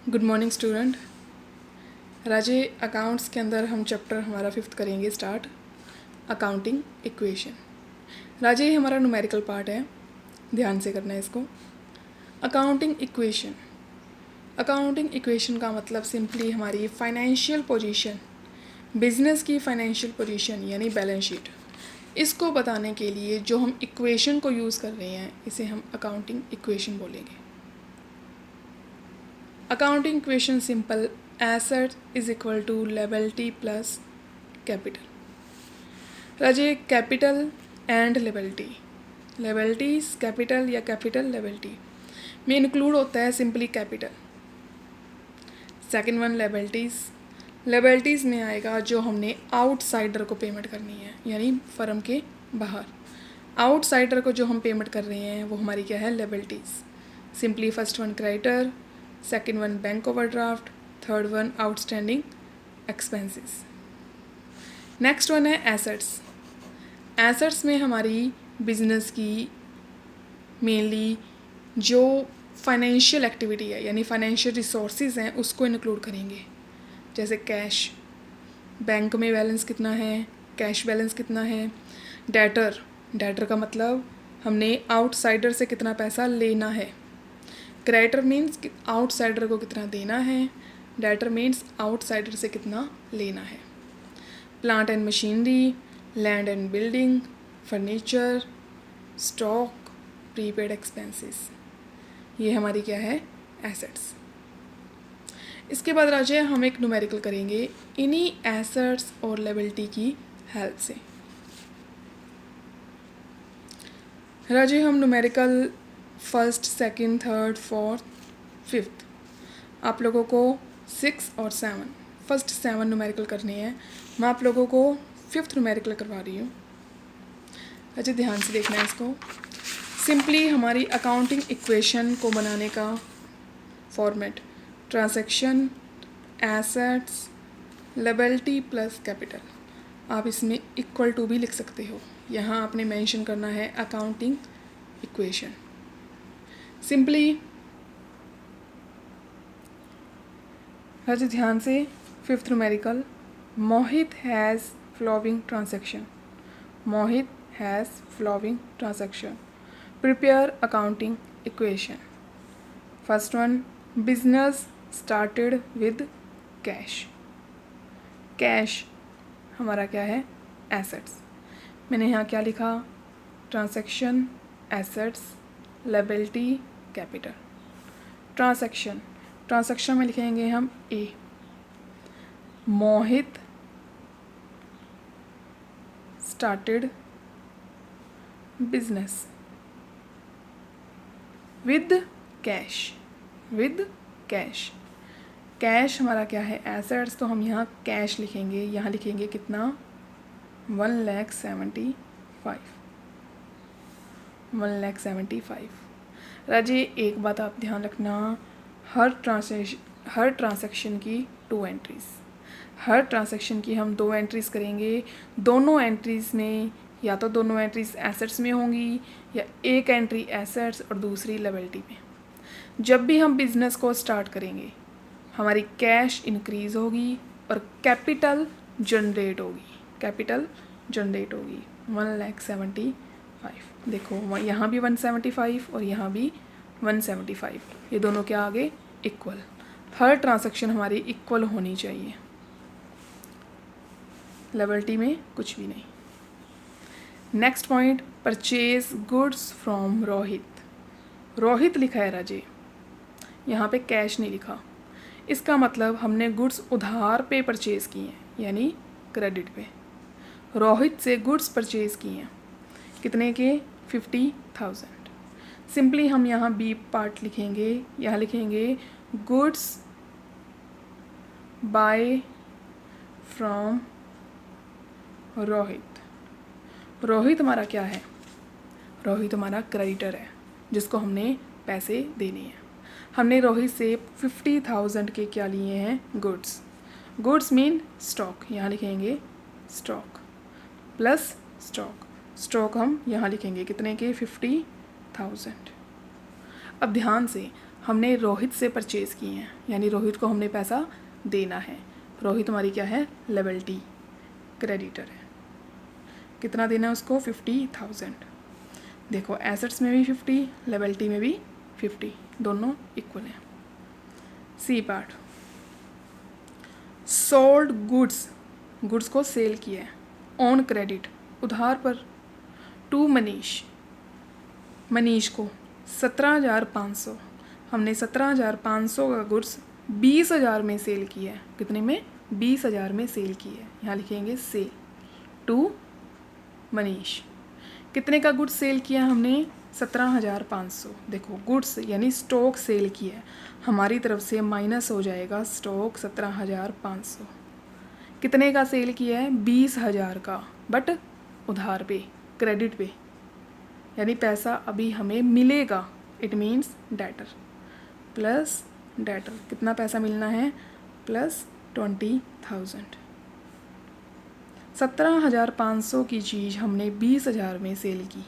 Good morning student. राजे accounts के अंदर हम चैप्टर हमारा 5th करेंगे स्टार्ट, अकाउंटिंग इक्वेशन। राजे ये हमारा न्यूमेरिकल पार्ट है, ध्यान से करना है इसको। अकाउंटिंग इक्वेशन, अकाउंटिंग इक्वेशन का मतलब सिंपली हमारी फाइनेंशियल पोजीशन, बिजनेस की फाइनेंशियल पोजीशन यानी बैलेंस शीट, इसको बताने के लिए जो हम इक्वेशन को यूज़ कर रहे हैं इसे हम अकाउंटिंग इक्वेशन बोलेंगे। Accounting equation simple, asset is equal to liability plus capital. राजे capital and liability, liabilities capital या कैपिटल लिएबिलिटी में इंक्लूड होता है simply capital. Second one liabilities, liabilities में आएगा जो हमने आउटसाइडर को पेमेंट करनी है यानी फर्म के बाहर। आउटसाइडर को जो हम पेमेंट कर रहे हैं वो हमारी क्या है, liabilities. Simply first one creditor, second one bank overdraft, third one outstanding expenses. Next one है एसेट्स। एसेट्स में हमारी बिजनेस की मेनली जो फाइनेंशियल एक्टिविटी है यानी फाइनेंशियल रिसोर्सेज हैं उसको इंक्लूड करेंगे, जैसे कैश, बैंक में बैलेंस कितना है, कैश बैलेंस कितना है। डेटर, डेटर का मतलब हमने आउटसाइडर से कितना पैसा लेना है। क्रेडिटर मीन्स आउटसाइडर को कितना देना है, डेटर मीन्स आउटसाइडर से कितना लेना है। Plant and machinery, land and building, furniture, stock, prepaid expenses, ये हमारी क्या है, एसेट्स। इसके बाद राजे हम एक न्यूमेरिकल करेंगे इन्हीं एसेट्स और लिएबिलिटी की हेल्प से। राजे हम numerical first, second, third, fourth, fifth, आप लोगों को 6 और 7, फर्स्ट 7 न्यूमेरिकल करने हैं। मैं आप लोगों को 5th न्यूमेरिकल करवा रही हूँ। अच्छा ध्यान से देखना है इसको। सिंपली हमारी अकाउंटिंग इक्वेशन को बनाने का format, transaction, assets, liability plus capital. आप इसमें इक्वल टू भी लिख सकते हो, यहाँ आपने मेंशन करना है अकाउंटिंग इक्वेशन। सिंपली राजे ध्यान से, 5th numerical, Mohit has following transaction, Mohit has following transaction, prepare accounting equation. First one, business started with cash, cash हमारा क्या है, एसेट्स। मैंने यहाँ क्या लिखा, transaction, assets, liability, capital. Transaction, transaction में लिखेंगे हम A, Mohit started business with cash, with cash. Cash हमारा क्या है, एसेट्स, तो हम यहाँ कैश लिखेंगे, यहाँ लिखेंगे कितना, 1,75,000, 1,75,000। राजे एक बात आप ध्यान रखना, हर ट्रांजैक्शन की 2 एंट्रीज, हर ट्रांजैक्शन की हम 2 एंट्रीज करेंगे। दोनों एंट्रीज में या तो दोनों एंट्रीज एसेट्स में होंगी या एक एंट्री एसेट्स और दूसरी लिएबिलिटी में। जब भी हम बिजनेस को स्टार्ट करेंगे हमारी कैश इंक्रीज होगी और कैपिटल जनरेट होगी, कैपिटल जनरेट होगी 1,75,000। देखो यहाँ भी 175 और यहाँ भी 175, ये दोनों क्या आगे, इक्वल। हर ट्रांजैक्शन हमारी इक्वल होनी चाहिए, लिएबिलिटी में कुछ भी नहीं। Next point, purchase goods from Rohit, Rohit लिखा है राजे, यहाँ पे कैश नहीं लिखा। इसका मतलब हमने गुड्स उधार पे परचेज़ किए हैं यानी क्रेडिट पे। रोहित से गुड्स परचेज़ किए हैं कितने के, 50,000। सिंपली हम यहाँ बी पार्ट लिखेंगे, यहाँ लिखेंगे goods by from Rohit. Rohit हमारा क्या है, रोहित हमारा क्रेडिटर है जिसको हमने पैसे देने हैं। हमने रोहित से 50,000 के क्या लिए हैं, गुड्स। गुड्स मीन स्टॉक, यहाँ लिखेंगे स्टॉक प्लस स्टॉक, स्टॉक हम यहाँ लिखेंगे कितने के, 50,000। अब ध्यान से हमने रोहित से परचेज़ किए हैं, यानी रोहित को हमने पैसा देना है। रोहित हमारी क्या है, लेबिलिटी, क्रेडिटर है। कितना देना है उसको, 50,000। देखो एसेट्स में भी 50, लेबिलिटी में भी 50, दोनों इक्वल हैं। C part, sold goods, goods को सेल किया है ऑन क्रेडिट, उधार पर, टू मनीष, मनीष को 17,500, हमने 17,500 का गुड्स 20,000 में सेल किया है। कितने में, 20,000 में सेल किया है। यहाँ लिखेंगे सेल टू मनीष। कितने का गुड्स सेल किया हमने, 17,500। देखो गुड्स यानी स्टॉक सेल किया है, हमारी तरफ से माइनस हो जाएगा स्टॉक 17,500। कितने का सेल किया है, 20,000 का, बट उधार पे, क्रेडिट पे, यानी पैसा अभी हमें मिलेगा। It means debtor plus debtor, कितना पैसा मिलना है, प्लस 20,000। 17,500 की चीज़ हमने 20,000 में सेल की,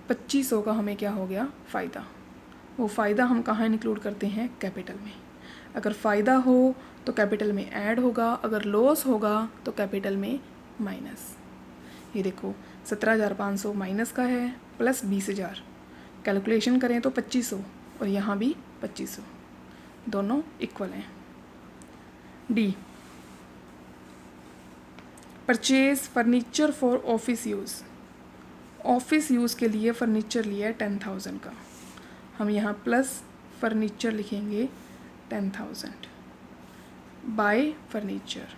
2500 का हमें क्या हो गया, फ़ायदा। वो फ़ायदा हम कहाँ इंक्लूड करते हैं, कैपिटल में। अगर फ़ायदा हो तो कैपिटल में ऐड होगा, अगर लॉस होगा तो कैपिटल में माइनस। ये देखो 17,500 माइनस का है, प्लस 20,000, कैलकुलेशन करें तो 2500, और यहाँ भी 2500, दोनों इक्वल हैं। D, purchase furniture for office use, office use के लिए फर्नीचर लिया है 10,000 का, हम यहाँ प्लस फर्नीचर लिखेंगे 10,000, बाय फर्नीचर।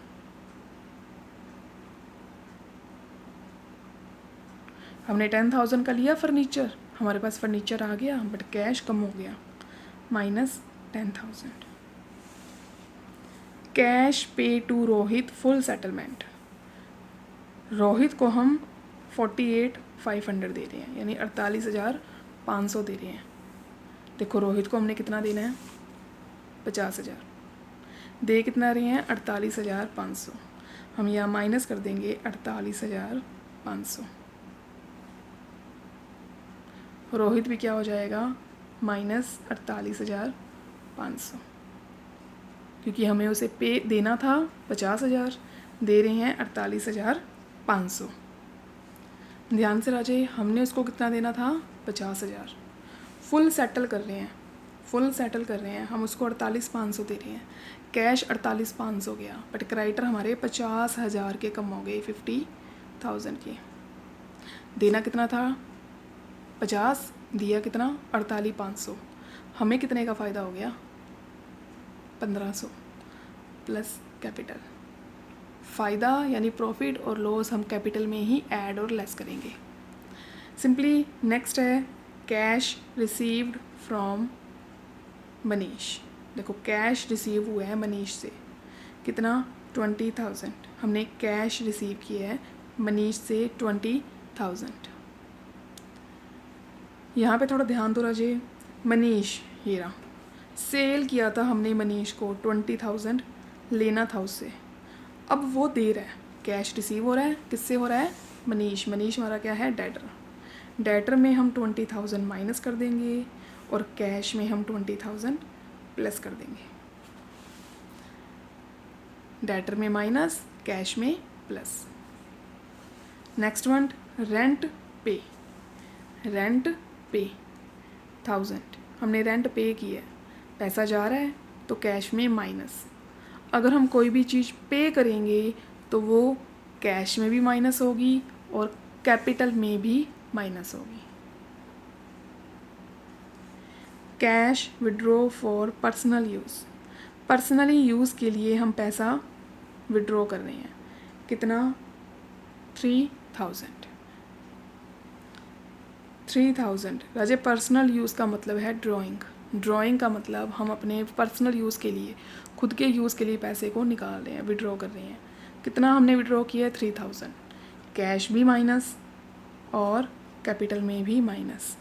हमने 10,000 का लिया फर्नीचर, हमारे पास फर्नीचर आ गया, बट कैश कम हो गया, minus 10,000। Cash pay to Rohit full settlement, Rohit को हम 48,500 दे रहे हैं, यानी 48,500 दे रहे हैं। देखो रोहित को हमने कितना देना है, 50,000, दे कितना रहे हैं, 48,500, हम यहाँ माइनस कर देंगे 48,500। रोहित भी क्या हो जाएगा, माइनस 48,500, क्योंकि हमें उसे पे देना था 50,000, दे रहे हैं 48,500। ध्यान से राजे, हमने उसको कितना देना था, 50,000। फुल सेटल कर रहे हैं, फुल सेटल कर रहे हैं, हम उसको 48,500 दे रहे हैं, कैश 48,500 गया, बट क्रेडिटर हमारे 50,000 के कम हो गए, 50,000 के। देना कितना था, 50, दिया कितना, 48,500, हमें कितने का फ़ायदा हो गया, 1,500 प्लस कैपिटल। फ़ायदा यानी प्रॉफिट और लॉस हम कैपिटल में ही ऐड और लेस करेंगे। सिंपली नेक्स्ट है कैश रिसीव्ड फ्रॉम मनीष। देखो कैश रिसीव हुआ है मनीष से, कितना, 20,000, हमने कैश रिसीव किया है मनीष से 20,000। यहाँ पे थोड़ा ध्यान दो राजे, मनीष ये रहा, सेल किया था हमने मनीष को, 20,000 लेना था उससे, अब वो दे रहा है, कैश रिसीव हो रहा है, किससे हो रहा है, मनीष। मनीष हमारा क्या है, डेटर। डेटर में हम 20,000 माइनस कर देंगे और कैश में हम 20,000 प्लस कर देंगे। डेटर में माइनस, कैश में प्लस। नेक्स्ट वन, रेंट पे, रेंट पे 1000, हमने रेंट पे किया है, पैसा जा रहा है तो कैश में माइनस। अगर हम कोई भी चीज़ पे करेंगे तो वो कैश में भी माइनस होगी और कैपिटल में भी माइनस होगी। Cash withdraw for personal use, personally use के लिए हम पैसा विड्रॉ कर रहे हैं, कितना, 3,000। 3,000 राजे, पर्सनल यूज़ का मतलब है ड्राइंग, ड्राइंग का मतलब हम अपने पर्सनल यूज़ के लिए, खुद के यूज़ के लिए पैसे को निकाल रहे हैं, विड्रॉ कर रहे हैं। कितना हमने विड्रॉ किया है, 3,000, कैश भी माइनस और कैपिटल में भी माइनस।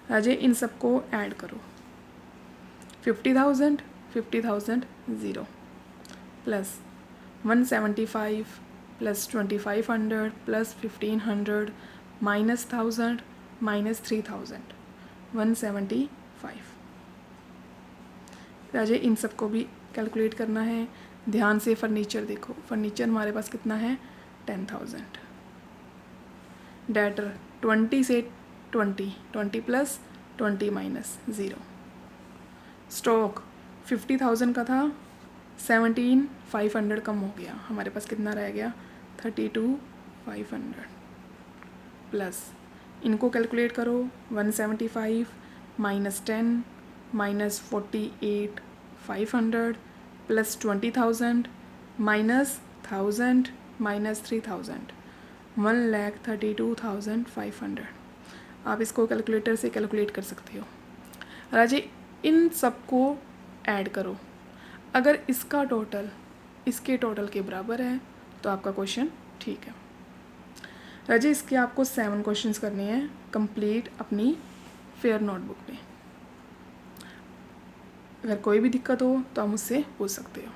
राजे इन सबको ऐड करो, 50,000 50,000 zero, plus 175 plus 2,500 plus 1,500 minus 1,000 minus 3,000, 175। राजे इन सबको भी कैलकुलेट करना है। ध्यान से फर्नीचर देखो, फर्नीचर हमारे पास कितना है 10,000। डेटर 20 से 20 प्लस 20 माइनस 0। स्टॉक 50,000 का था, 17,500 कम हो गया, हमारे पास कितना रह गया 32,500 प्लस इनको कैलकुलेट करो 175 minus 10 minus 48,500 plus 20,000 minus 1,000 minus 3,000 1,32,500। आप इसको कैलकुलेटर से कैलकुलेट कर सकते हो। राजे इन सबको ऐड करो, अगर इसका टोटल इसके टोटल के बराबर है तो आपका क्वेश्चन ठीक है। राजे इसके आपको 7 क्वेश्चंस करने हैं कंप्लीट अपनी फेयर नोटबुक में। अगर कोई भी दिक्कत हो तो आप मुझसे पूछ सकते हो।